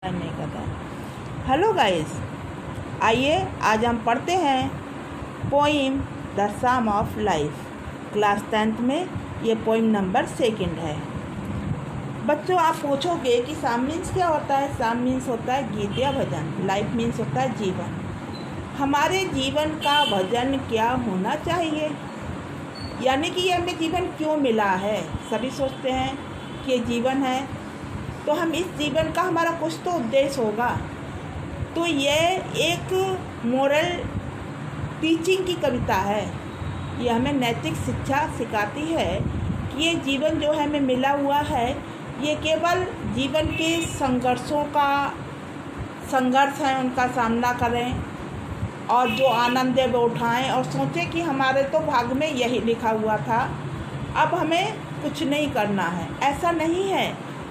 नहीं करता। Hello guys, आइए आज हम पढ़ते हैं poem the sum of life. Class 10th में ये पोइम नंबर 2 है। बच्चों, आप पूछोगे कि साम मीन्स क्या होता है। साम मीन्स होता है गीत या भजन। लाइफ मीन्स होता है जीवन। हमारे जीवन का भजन क्या होना चाहिए, यानी कि ये हमें जीवन क्यों मिला है। सभी सोचते हैं कि ये जीवन है तो हम इस जीवन का हमारा कुछ तो उद्देश्य होगा। तो ये एक मोरल टीचिंग की कविता है। ये हमें नैतिक शिक्षा सिखाती है कि ये जीवन जो है हमें मिला हुआ है, ये केवल जीवन के संघर्ष हैं उनका सामना करें और जो आनंद है वो उठाएं और सोचें कि हमारे तो भाग्य में यही लिखा हुआ था, अब हमें कुछ नहीं करना है। ऐसा नहीं है,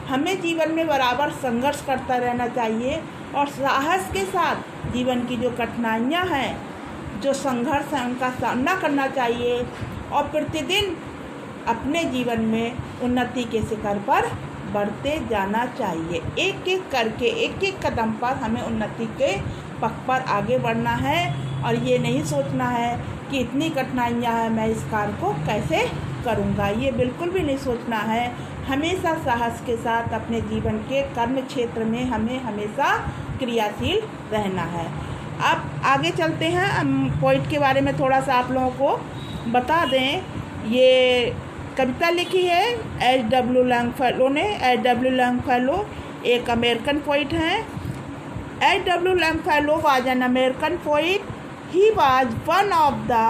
हमें जीवन में बराबर संघर्ष करता रहना चाहिए और साहस के साथ जीवन की जो कठिनाइयाँ हैं, जो संघर्ष हैं, उनका सामना करना चाहिए और प्रतिदिन अपने जीवन में उन्नति के शिखर पर बढ़ते जाना चाहिए। एक एक करके, एक एक कदम पर हमें उन्नति के पथ पर आगे बढ़ना है और ये नहीं सोचना है कि इतनी कठिनाइयाँ हैं, मैं इस कार्य को कैसे करूँगा। ये बिल्कुल भी नहीं सोचना है। हमेशा साहस के साथ अपने जीवन के कर्म क्षेत्र में हमें हमेशा क्रियाशील रहना है। अब आगे चलते हैं। हम पोइट के बारे में थोड़ा सा आप लोगों को बता दें। ये कविता लिखी है H.W. लॉन्गफेलो ने। H.W. लॉन्गफेलो एक अमेरिकन पोइट हैं। H.W. Longfellow was an American poet. He was one of the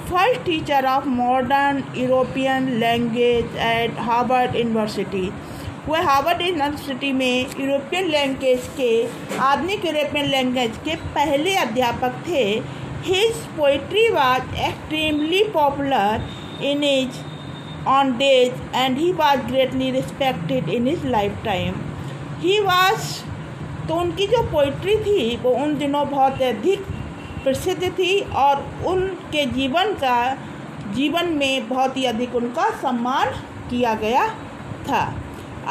first teacher of modern European language at Harvard University. वह हार्वर्ड यूनिवर्सिटी में यूरोपियन लैंग्वेज के आधुनिक यूरोपियन लैंग्वेज के पहले अध्यापक थे। His poetry was extremely popular in his own days and he was greatly respected in his lifetime. He was तो उनकी जो पोइट्री थी वो उन दिनों बहुत अधिक प्रसिद्ध थी और उनके जीवन में बहुत ही अधिक उनका सम्मान किया गया था।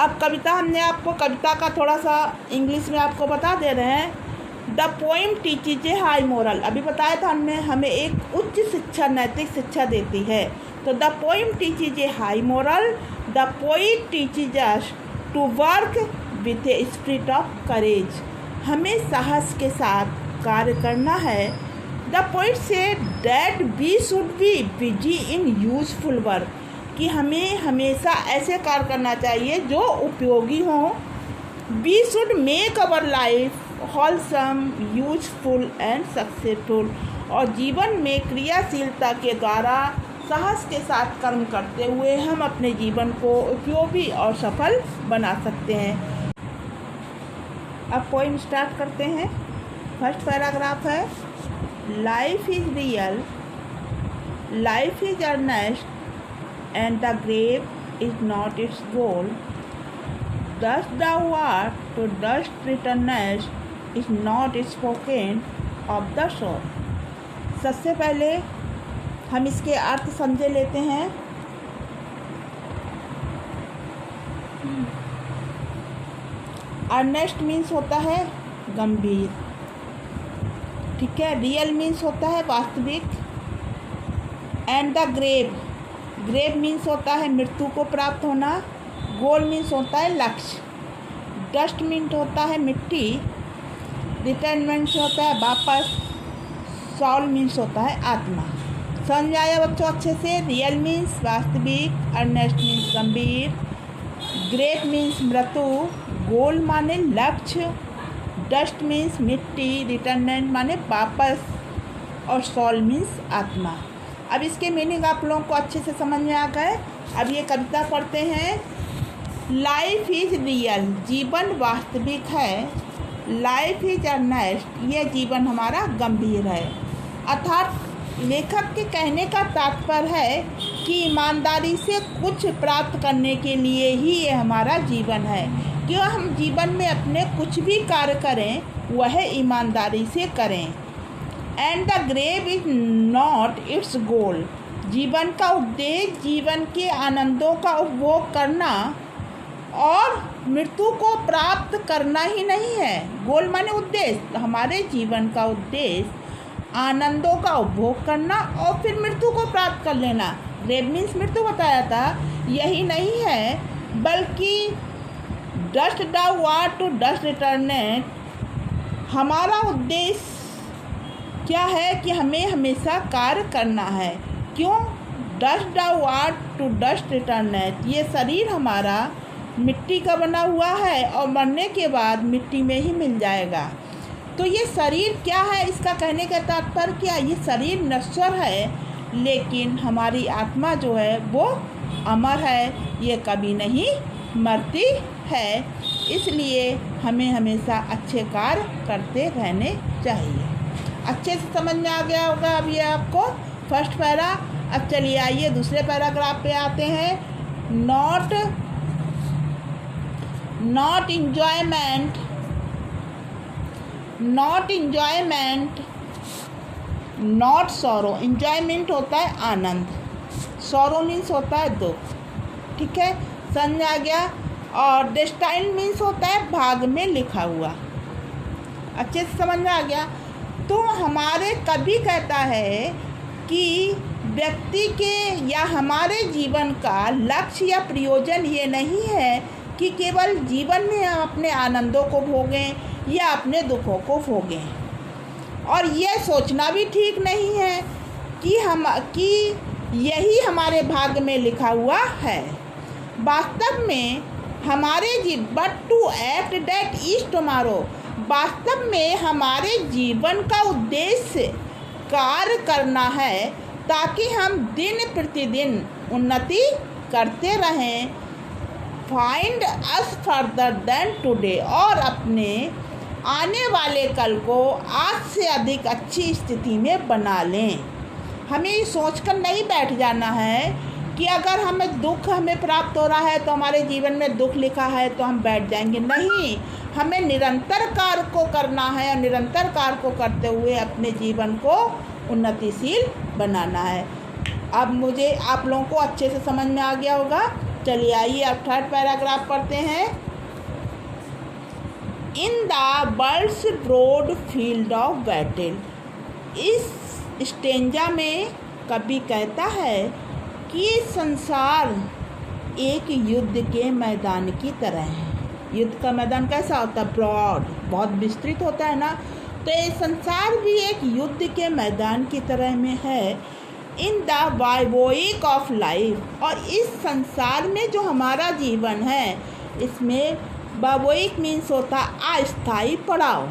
अब कविता हमने आपको कविता का थोड़ा सा इंग्लिश में आपको बता दे रहे हैं। The poem teaches a high moral. अभी बताया था हमने, हमें एक उच्च शिक्षा, नैतिक शिक्षा देती है। तो the poem teaches a high moral. The poet teaches us to work with a spirit of courage. हमें साहस के साथ कार्य करना है। The poet says that we should be busy in useful work, कि हमें हमेशा ऐसे कार्य करना चाहिए जो उपयोगी हों। We should make our life wholesome, useful and successful. और जीवन में क्रियाशीलता के द्वारा साहस के साथ कर्म करते हुए हम अपने जीवन को उपयोगी और सफल बना सकते हैं। अब पोइम स्टार्ट करते हैं। फर्स्ट पैराग्राफ है, life is real, life is earnest and the grave is not its goal. Dust the ward to dust returnest is not spoken of the soul. सबसे पहले हम इसके अर्थ समझे लेते हैं। अर्नेस्ट मीन्स होता है गंभीर, ठीक है। रियल मीन्स होता है वास्तविक। एंड द ग्रेव मीन्स होता है मृत्यु को प्राप्त होना। गोल मीन्स होता है लक्ष्य। डस्ट मीन्स होता है मिट्टी। रिटर्न मीन्स होता है वापस। सॉल मीन्स होता है आत्मा। समझ आया बच्चों अच्छे से। रियल मीन्स वास्तविक, अर्नेस्ट मीन्स गंभीर, ग्रेव मीन्स मृत्यु, गोल माने लक्ष्य, डस्ट मीन्स मिट्टी, रिटर्नेंट माने वापस और सॉल मीन्स आत्मा। अब इसके मीनिंग आप लोगों को अच्छे से समझ में आ गए। अब ये कविता पढ़ते हैं। लाइफ इज रियल, जीवन वास्तविक है। लाइफ इज अर्नेस्ट, ये जीवन हमारा गंभीर है। अर्थात लेखक के कहने का तात्पर्य है कि ईमानदारी से कुछ प्राप्त करने के लिए ही ये हमारा जीवन है। क्यों हम जीवन में अपने कुछ भी कार्य करें वह ईमानदारी से करें। And the grave is not its goal, जीवन का उद्देश्य जीवन के आनंदों का उपभोग करना और मृत्यु को प्राप्त करना ही नहीं है। गोल माने उद्देश्य, हमारे जीवन का उद्देश्य आनंदों का उपभोग करना और फिर मृत्यु को प्राप्त कर लेना। रेब मीन्स मृत्यु बताया था, यही नहीं है, बल्कि डस्ट डाउनवार्ड टू डस्ट रिटर्नेट। हमारा उद्देश्य क्या है कि हमें हमेशा कार्य करना है। क्यों? Dust downward to dust returnest. ये शरीर हमारा मिट्टी का बना हुआ है और मरने के बाद मिट्टी में ही मिल जाएगा। तो ये शरीर क्या है, इसका कहने का तात्पर्य क्या? ये शरीर नश्वर है, लेकिन हमारी आत्मा जो है वो अमर है, ये कभी नहीं मरती है। इसलिए हमें हमेशा अच्छे कार्य करते रहने चाहिए। अच्छे से समझ में आ गया होगा अब ये आपको फर्स्ट पैरा। अब चलिए आइए दूसरे पैराग्राफ पे आते हैं। Not enjoyment, not sorrow. Enjoyment होता है आनंद, सॉरो मीन्स होता है दुख। ठीक है, समझ आ गया। और डेस्टाइन मीन्स होता है भाग में लिखा हुआ। अच्छे से समझ में आ गया। तो हमारे कभी कहता है कि व्यक्ति के या हमारे जीवन का लक्ष्य या प्रयोजन ये नहीं है कि केवल जीवन में हम अपने आनंदों को भोगें या अपने दुखों को भोगें। और यह सोचना भी ठीक नहीं है कि यही हमारे भाग्य में लिखा हुआ है। वास्तव में हमारे but to act that is tomorrow. वास्तव में हमारे जीवन का उद्देश्य कार्य करना है ताकि हम दिन प्रतिदिन उन्नति करते रहें। Find us further than today. और अपने आने वाले कल को आज से अधिक अच्छी स्थिति में बना लें। हमें ये सोचकर नहीं बैठ जाना है कि अगर हमें दुख हमें प्राप्त हो रहा है तो हमारे जीवन में दुख लिखा है तो हम बैठ जाएंगे। नहीं, हमें निरंतर कार्य को करना है और निरंतर कार्य को करते हुए अपने जीवन को उन्नतिशील बनाना है। अब मुझे आप लोगों को अच्छे से समझ में आ गया होगा। चलिए आइए अब थर्ड पैराग्राफ पढ़ते हैं। In the world's broad field of battle. इस स्टेंजा में कवि कहता है कि संसार एक युद्ध के मैदान की तरह है। युद्ध का मैदान कैसा होता है? ब्रॉड, बहुत विस्तृत होता है ना। तो ये संसार भी एक युद्ध के मैदान की तरह में है। In the bivouac of life. और इस संसार में जो हमारा जीवन है, इसमें वाइवोइक मीन्स होता अस्थायी पड़ाव।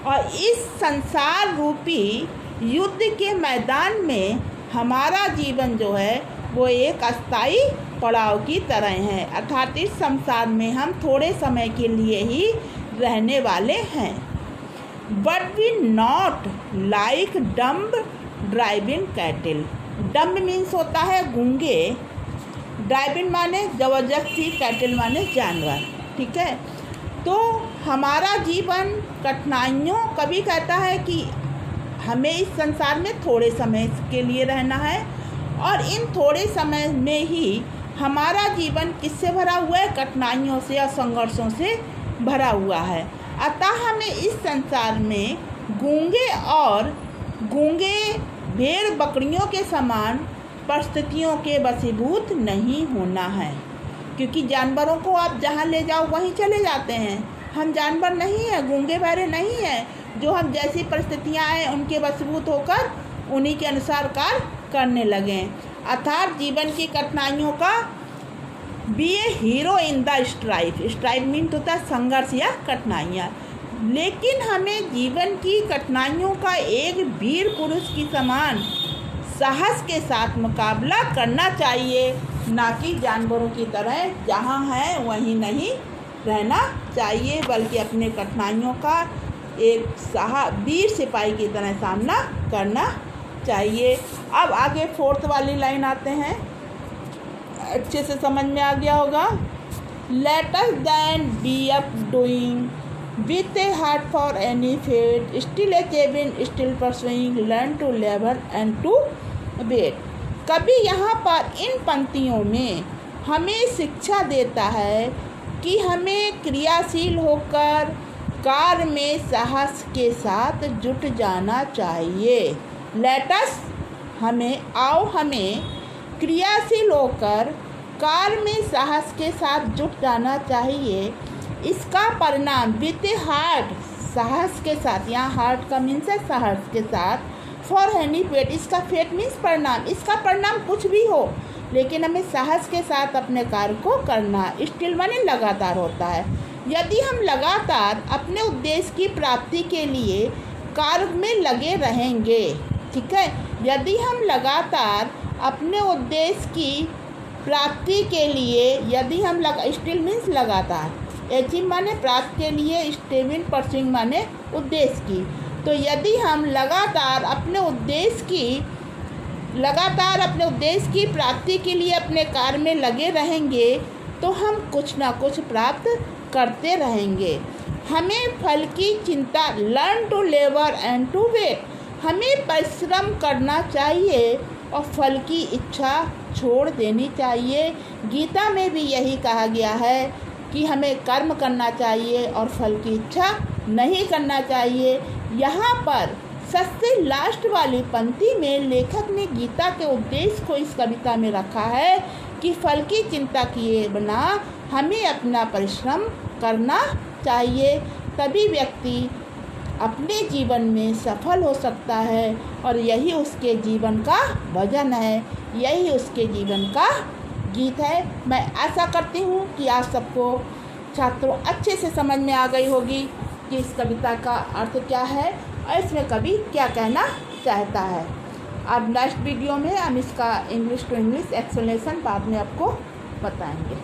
और इस संसार रूपी युद्ध के मैदान में हमारा जीवन जो है वो एक अस्थायी पड़ाव की तरह है। अर्थात इस संसार में हम थोड़े समय के लिए ही रहने वाले हैं। But we not like dumb driving cattle. Dumb means होता है गूंगे, ड्राइविंग माने जबरदस्ती, कैटल माने जानवर। ठीक है, तो हमारा जीवन कठिनाइयों, कभी कहता है कि हमें इस संसार में थोड़े समय के लिए रहना है और इन थोड़े समय में ही हमारा जीवन किससे भरा हुआ है? कठिनाइयों से और संघर्षों से भरा हुआ है। अतः हमें इस संसार में गूंगे भेड़ बकरियों के समान परिस्थितियों के वशीभूत नहीं होना है। क्योंकि जानवरों को आप जहाँ ले जाओ वहीं चले जाते हैं। हम जानवर नहीं हैं, गूंगे बहरे नहीं हैं, जो हम जैसी परिस्थितियाँ आए उनके वशीभूत होकर उन्हीं के अनुसार कार्य करने लगें। अर्थात जीवन की कठिनाइयों का be a hero in the strife. Strife mean होता है संघर्ष या कठिनाइयाँ। लेकिन हमें जीवन की कठिनाइयों का एक वीर पुरुष की समान साहस के साथ मुकाबला करना चाहिए, ना कि जानवरों की तरह जहाँ है वहीं नहीं रहना चाहिए, बल्कि अपने कठिनाइयों का एक वीर सिपाही की तरह सामना करना चाहिए। अब आगे फोर्थ वाली लाइन आते हैं, अच्छे से समझ में आ गया होगा। Let us then be up doing with a heart for any fate, still achieving, still pursuing, learn to labour and to wait. कभी यहाँ पर इन पंक्तियों में हमें शिक्षा देता है कि हमें क्रियाशील होकर कार्य में साहस के साथ जुट जाना चाहिए। लेटस हमें क्रियाशील होकर कार्य में साहस के साथ जुट जाना चाहिए। इसका परिणाम विद हार्ट, साहस के साथ, यहाँ हार्ट का मीन्स है साहस के साथ, फॉर एनी फेट, इसका फेट मीन्स परिणाम, इसका परिणाम कुछ भी हो लेकिन हमें साहस के साथ अपने कार्य को करना, स्टिल माने लगातार होता है। यदि हम लगातार अपने उद्देश्य की प्राप्ति के लिए कार्य में लगे रहेंगे, ठीक है, यदि हम लगातार अपने उद्देश्य की प्राप्ति के लिए, यदि हम स्टिल मीन्स लगातार, अचीव माने प्राप्त के लिए, स्टेविन परसिंग माने उद्देश्य की, तो यदि हम लगातार अपने उद्देश्य की प्राप्ति के लिए अपने कार्य में लगे रहेंगे तो हम कुछ ना कुछ प्राप्त करते रहेंगे। हमें फल की चिंता, learn to labour and to wait, हमें परिश्रम करना चाहिए और फल की इच्छा छोड़ देनी चाहिए। गीता में भी यही कहा गया है कि हमें कर्म करना चाहिए और फल की इच्छा नहीं करना चाहिए। यहाँ पर सबसे लास्ट वाली पंक्ति में लेखक ने गीता के उद्देश्य को इस कविता में रखा है कि फल की चिंता किए बिना हमें अपना परिश्रम करना चाहिए, तभी व्यक्ति अपने जीवन में सफल हो सकता है और यही उसके जीवन का भजन है, यही उसके जीवन का गीत है। मैं आशा करती हूँ कि आप सबको छात्रों अच्छे से समझ में आ गई होगी कि इस कविता का अर्थ क्या है और इसमें कवि क्या कहना चाहता है। अब नेक्स्ट वीडियो में हम इसका इंग्लिश टू इंग्लिश एक्सप्लेनेशन बाद में आपको बताएंगे।